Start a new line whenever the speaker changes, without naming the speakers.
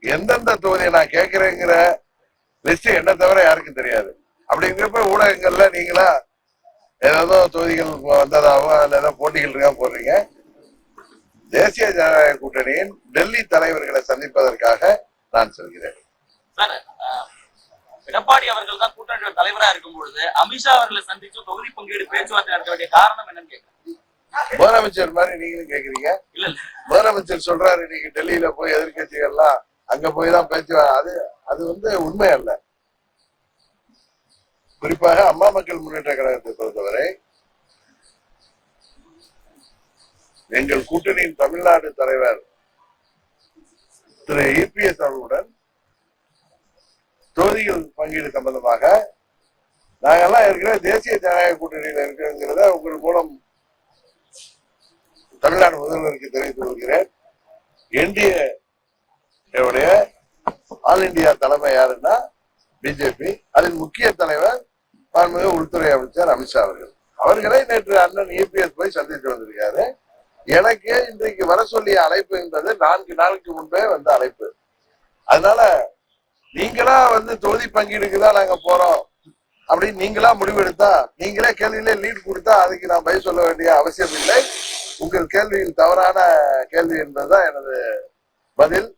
எந்தெந்த தொகுதியை நான் கேட்கிறேங்கிற லிஸ்ட் என்ன தவிர யாருக்கும் தெரியாது. அப்படிங்கிறப்ப ஊடகங்கள்ல நீங்களா ஏதோ தொகுதிகள் வந்ததாகவும் அதுல ஏதோ போட்டிகள் இருக்கா போடுறீங்க. தேசிய ஜனநாயக கூட்டணியின் டெல்லி தலைவர்களை சந்திப்பதற்காக நான் சொல்கிறேன்.
எடப்பாடி அவர்கள் தான் கூட்டணி தலைவராக இருக்கும் பொழுது அமித்ஷா அவர்களை சந்திச்சு தொகுதி பங்கீடு பேச்சுவார்த்தை நடத்த வேண்டிய காரணம் என்னன்னு கேட்கிறேன்.
முதலமைச்சர் மாதிரி நீங்களும் கேக்குறீங்க. முதலமைச்சர் சொல்றாரு நீங்க டெல்லியில போய் எதிர்கட்சிகள்லாம் அங்க போய் தான் பேச்சுவார்த்தை. அது உண்மை அல்ல. குறிப்பாக அம்மா மக்கள் முன்னேற்ற கழகத்தை பொறுத்தவரை எங்கள் கூட்டணியின் தமிழ்நாடு தலைவர் திரு இபிஎஸ் அவர்களுடன் தொகுதிகள் பங்கீடு சம்பந்தமாக நாங்கெல்லாம் ஏற்கனவே தேசிய ஜனநாயக கூட்டணியில் இருக்கிறத உங்கள் மூலம் தமிழ்நாடு முதல்வருக்கு தெரிவித்துக் கொள்கிறேன். என்டிஏ ஆல் இண்டியா தலைமை யாருன்னா பிஜேபி. அதில் முக்கிய தலைவர் மாண்புமிகு உள்துறை அமைச்சர் அமித்ஷா அவர்கள். அவர்களை நேற்று அண்ணன் இபிஎஸ் போய் சந்தித்து வந்திருக்காரு. எனக்கு இன்றைக்கு வர சொல்லிய அழைப்பு என்பது 4 நாளுக்கு முன்பே வந்த அழைப்பு. அதனால நீங்களா தொகுதி பங்கீடுக்கு தான் நாங்க போறோம் அப்படின்னு நீங்களா முடிவெடுத்தா, நீங்களே கேள்வியிலே லீட் கொடுத்தா அதுக்கு நான் பதில் சொல்ல வேண்டிய அவசியம் இல்லை. உங்கள் கேள்வியில் தவறான கேள்வி என்பதுதான் எனது பதில்.